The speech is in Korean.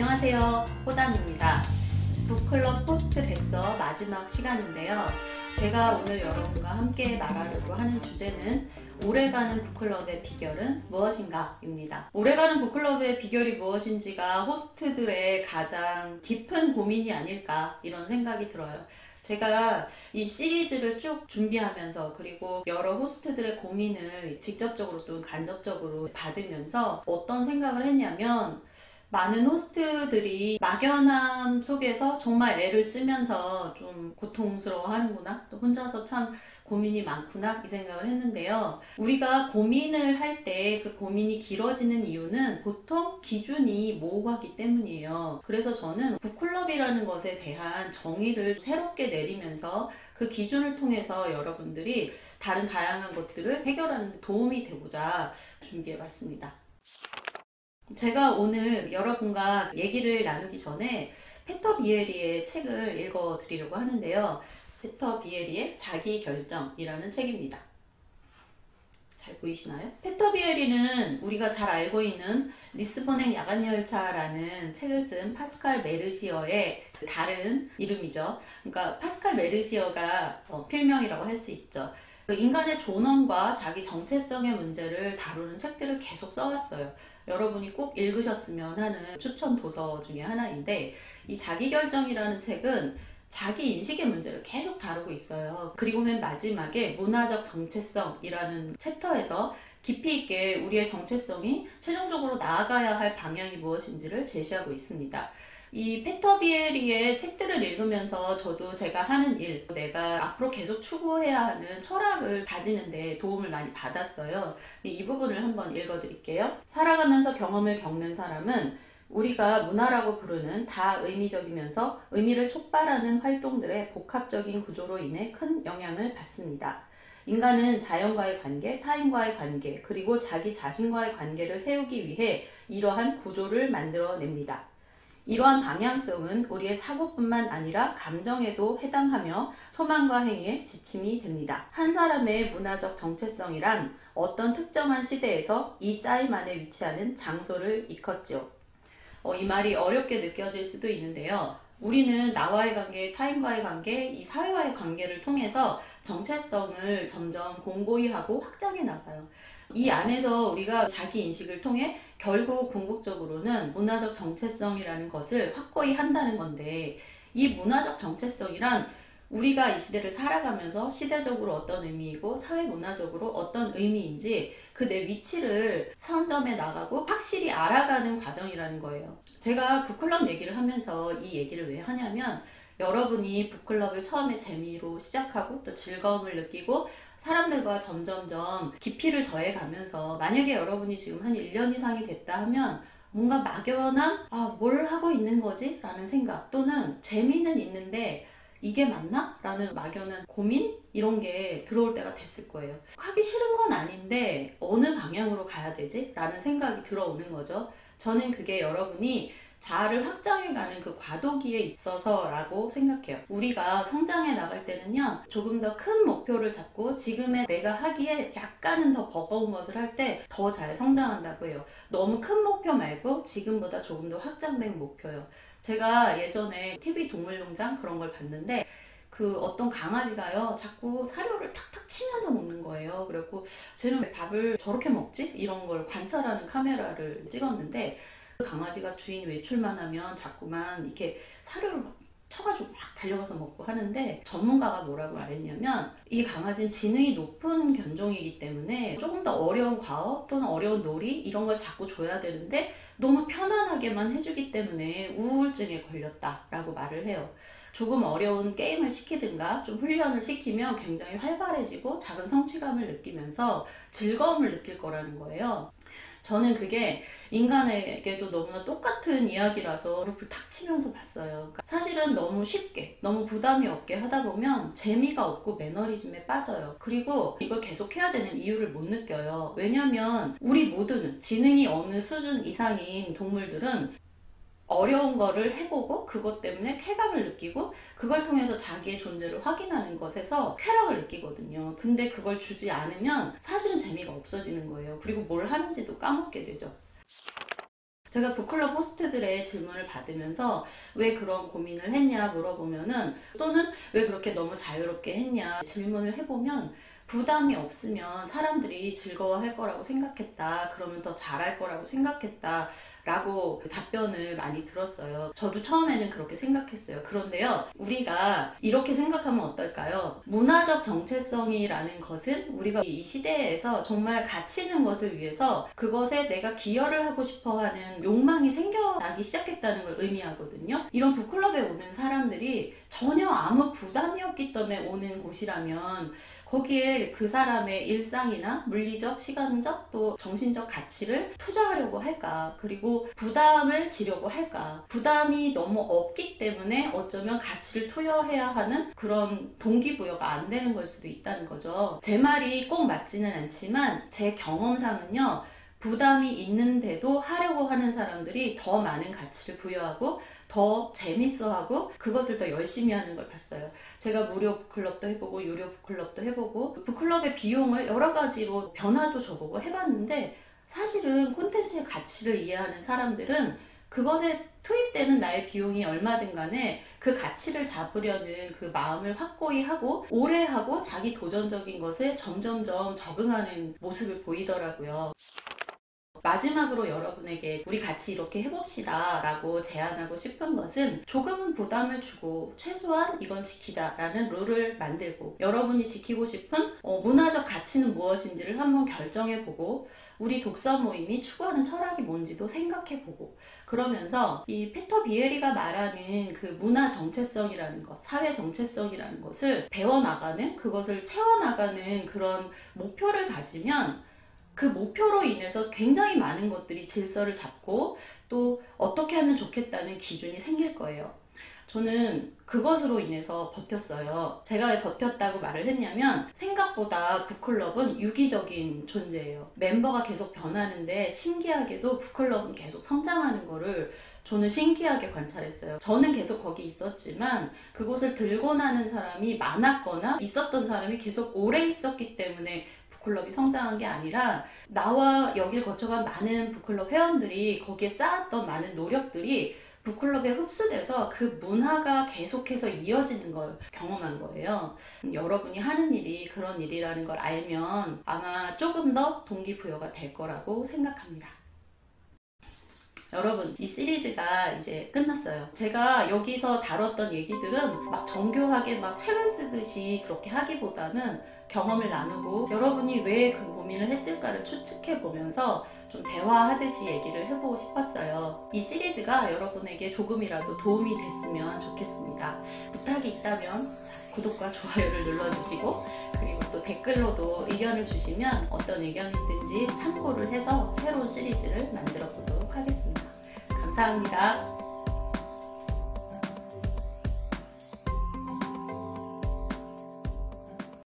안녕하세요, 호담입니다. 북클럽 포스트 백서 마지막 시간인데요. 제가 오늘 여러분과 함께 말하려고 하는 주제는 오래가는 북클럽의 비결은 무엇인가 입니다. 오래가는 북클럽의 비결이 무엇인지가 호스트들의 가장 깊은 고민이 아닐까 이런 생각이 들어요. 제가 이 시리즈를 쭉 준비하면서 그리고 여러 호스트들의 고민을 직접적으로 또는 간접적으로 받으면서 어떤 생각을 했냐면, 많은 호스트들이 막연함 속에서 정말 애를 쓰면서 좀 고통스러워 하는구나, 또 혼자서 참 고민이 많구나 이 생각을 했는데요. 우리가 고민을 할 때 그 고민이 길어지는 이유는 보통 기준이 모호하기 때문이에요. 그래서 저는 북클럽이라는 것에 대한 정의를 새롭게 내리면서 그 기준을 통해서 여러분들이 다른 다양한 것들을 해결하는 데 도움이 되고자 준비해 봤습니다. 제가 오늘 여러분과 얘기를 나누기 전에 페터 비에리의 책을 읽어드리려고 하는데요. 페터 비에리의 자기결정이라는 책입니다. 잘 보이시나요? 페터 비에리는 우리가 잘 알고 있는 리스본행 야간열차라는 책을 쓴 파스칼 메르시어의 다른 이름이죠. 그러니까 파스칼 메르시어가 필명이라고 할 수 있죠. 인간의 존엄과 자기 정체성의 문제를 다루는 책들을 계속 써왔어요. 여러분이 꼭 읽으셨으면 하는 추천 도서 중에 하나인데, 이 자기결정이라는 책은 자기 인식의 문제를 계속 다루고 있어요. 그리고 맨 마지막에 문화적 정체성이라는 챕터에서 깊이 있게 우리의 정체성이 최종적으로 나아가야 할 방향이 무엇인지를 제시하고 있습니다. 이 페터 비에리의 책들을 읽으면서 저도 제가 하는 일, 내가 앞으로 계속 추구해야 하는 철학을 다지는 데 도움을 많이 받았어요. 이 부분을 한번 읽어드릴게요. 살아가면서 경험을 겪는 사람은 우리가 문화라고 부르는 다의미적이면서 의미를 촉발하는 활동들의 복합적인 구조로 인해 큰 영향을 받습니다. 인간은 자연과의 관계, 타인과의 관계, 그리고 자기 자신과의 관계를 세우기 위해 이러한 구조를 만들어냅니다. 이러한 방향성은 우리의 사고뿐만 아니라 감정에도 해당하며 소망과 행위에 지침이 됩니다. 한 사람의 문화적 정체성이란 어떤 특정한 시대에서 이 짜임 안에 위치하는 장소를 일컫죠. 이 말이 어렵게 느껴질 수도 있는데요. 우리는 나와의 관계, 타인과의 관계, 이 사회와의 관계를 통해서 정체성을 점점 공고히 하고 확장해 나가요. 이 안에서 우리가 자기 인식을 통해 결국 궁극적으로는 문화적 정체성이라는 것을 확고히 한다는 건데, 이 문화적 정체성이란 우리가 이 시대를 살아가면서 시대적으로 어떤 의미이고 사회 문화적으로 어떤 의미인지 그 내 위치를 선점해 나가고 확실히 알아가는 과정이라는 거예요. 제가 북클럽 얘기를 하면서 이 얘기를 왜 하냐면, 여러분이 북클럽을 처음에 재미로 시작하고 또 즐거움을 느끼고 사람들과 점점점 깊이를 더해가면서, 만약에 여러분이 지금 한 1년 이상이 됐다 하면 뭔가 막연한 뭘 하고 있는 거지? 라는 생각, 또는 재미는 있는데 이게 맞나? 라는 막연한 고민? 이런 게 들어올 때가 됐을 거예요. 하기 싫은 건 아닌데 어느 방향으로 가야 되지? 라는 생각이 들어오는 거죠. 저는 그게 여러분이 자아를 확장해가는 그 과도기에 있어서 라고 생각해요. 우리가 성장해 나갈 때는요, 조금 더 큰 목표를 잡고 지금의 내가 하기에 약간은 더 버거운 것을 할 때 더 잘 성장한다고 해요. 너무 큰 목표 말고 지금보다 조금 더 확장된 목표요. 제가 예전에 TV 동물농장 그런 걸 봤는데, 그 어떤 강아지가요, 자꾸 사료를 탁탁 치면서 먹는 거예요. 그래갖고 쟤는 왜 밥을 저렇게 먹지? 이런 걸 관찰하는 카메라를 찍었는데, 그 강아지가 주인 외출만 하면 자꾸만 이렇게 사료를 막 쳐가지고 막 달려가서 먹고 하는데, 전문가가 뭐라고 말했냐면, 이 강아지는 지능이 높은 견종이기 때문에 조금 더 어려운 과업 또는 어려운 놀이 이런 걸 자꾸 줘야 되는데 너무 편안하게만 해주기 때문에 우울증에 걸렸다라고 말을 해요. 조금 어려운 게임을 시키든가 좀 훈련을 시키면 굉장히 활발해지고 작은 성취감을 느끼면서 즐거움을 느낄 거라는 거예요. 저는 그게 인간에게도 너무나 똑같은 이야기라서 무릎을 탁 치면서 봤어요. 그러니까 사실은 너무 쉽게, 너무 부담이 없게 하다 보면 재미가 없고 매너리즘에 빠져요. 그리고 이걸 계속 해야 되는 이유를 못 느껴요. 왜냐면 우리 모두는, 지능이 어느 수준 이상인 동물들은 어려운 거를 해보고 그것 때문에 쾌감을 느끼고 그걸 통해서 자기의 존재를 확인하는 것에서 쾌락을 느끼거든요. 근데 그걸 주지 않으면 사실은 재미가 없어지는 거예요. 그리고 뭘 하는지도 까먹게 되죠. 제가 북클럽 호스트들의 질문을 받으면서 왜 그런 고민을 했냐 물어보면은, 또는 왜 그렇게 너무 자유롭게 했냐 질문을 해보면, 부담이 없으면 사람들이 즐거워할 거라고 생각했다. 그러면 더 잘할 거라고 생각했다. 라고 답변을 많이 들었어요. 저도 처음에는 그렇게 생각했어요. 그런데요, 우리가 이렇게 생각하면 어떨까요? 문화적 정체성이라는 것은 우리가 이 시대에서 정말 가치 있는 것을 위해서 그것에 내가 기여를 하고 싶어 하는 욕망이 생겨나기 시작했다는 걸 의미하거든요. 이런 북클럽에 오는 사람들이 전혀 아무 부담이 없기 때문에 오는 곳이라면 거기에 그 사람의 일상이나 물리적, 시간적, 또 정신적 가치를 투자하려고 할까? 그리고 부담을 지려고 할까? 부담이 너무 없기 때문에 어쩌면 가치를 투여해야 하는 그런 동기부여가 안 되는 걸 수도 있다는 거죠. 제 말이 꼭 맞지는 않지만 제 경험상은요, 부담이 있는데도 하려고 하는 사람들이 더 많은 가치를 부여하고 더 재밌어하고 그것을 더 열심히 하는 걸 봤어요. 제가 무료 북클럽도 해보고 유료 북클럽도 해보고 북클럽의 비용을 여러 가지로 변화도 줘보고 해봤는데, 사실은 콘텐츠의 가치를 이해하는 사람들은 그것에 투입되는 나의 비용이 얼마든 간에 그 가치를 잡으려는 그 마음을 확고히 하고 오래 하고 자기 도전적인 것에 점점점 적응하는 모습을 보이더라고요. 마지막으로 여러분에게 우리 같이 이렇게 해봅시다 라고 제안하고 싶은 것은, 조금은 부담을 주고 최소한 이건 지키자 라는 룰을 만들고, 여러분이 지키고 싶은 문화적 가치는 무엇인지를 한번 결정해보고, 우리 독서 모임이 추구하는 철학이 뭔지도 생각해보고, 그러면서 이 피터 비에리가 말하는 그 문화 정체성이라는 것, 사회 정체성이라는 것을 배워나가는, 그것을 채워나가는 그런 목표를 가지면 그 목표로 인해서 굉장히 많은 것들이 질서를 잡고 또 어떻게 하면 좋겠다는 기준이 생길 거예요. 저는 그것으로 인해서 버텼어요. 제가 왜 버텼다고 말을 했냐면, 생각보다 북클럽은 유기적인 존재예요. 멤버가 계속 변하는데 신기하게도 북클럽은 계속 성장하는 거를 저는 신기하게 관찰했어요. 저는 계속 거기 있었지만 그곳을 들고 나는 사람이 많았거나 있었던 사람이 계속 오래 있었기 때문에 북클럽이 성장한 게 아니라, 나와 여길 거쳐간 많은 북클럽 회원들이 거기에 쌓았던 많은 노력들이 북클럽에 흡수돼서 그 문화가 계속해서 이어지는 걸 경험한 거예요. 여러분이 하는 일이 그런 일이라는 걸 알면 아마 조금 더 동기부여가 될 거라고 생각합니다. 여러분, 이 시리즈가 이제 끝났어요. 제가 여기서 다뤘던 얘기들은 막 정교하게 막 책을 쓰듯이 그렇게 하기보다는 경험을 나누고 여러분이 왜 그 고민을 했을까를 추측해 보면서 좀 대화하듯이 얘기를 해보고 싶었어요. 이 시리즈가 여러분에게 조금이라도 도움이 됐으면 좋겠습니다. 부탁이 있다면 구독과 좋아요를 눌러주시고, 그리고 또 댓글로도 의견을 주시면 어떤 의견이든지 참고를 해서 새로운 시리즈를 만들어 보도록 하겠습니다. 감사합니다.